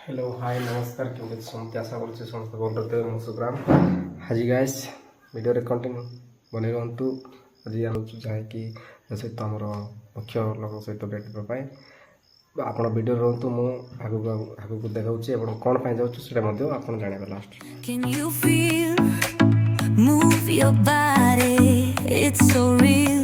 Hello hi नमस्कार केमती समझते आशा करुच्छे समस्त भल थे मु सुग्राम आज गाइस वीडियो कंटिन्यू बने रुहतु आज आनुचु जहाँकि सहित आम मुख्य लोक सहित भेट आप वीडियो रुहतु मु आगू देखा कौन पाई जाऊँ से आप जानवे last Can you feel, move your body, it's so real.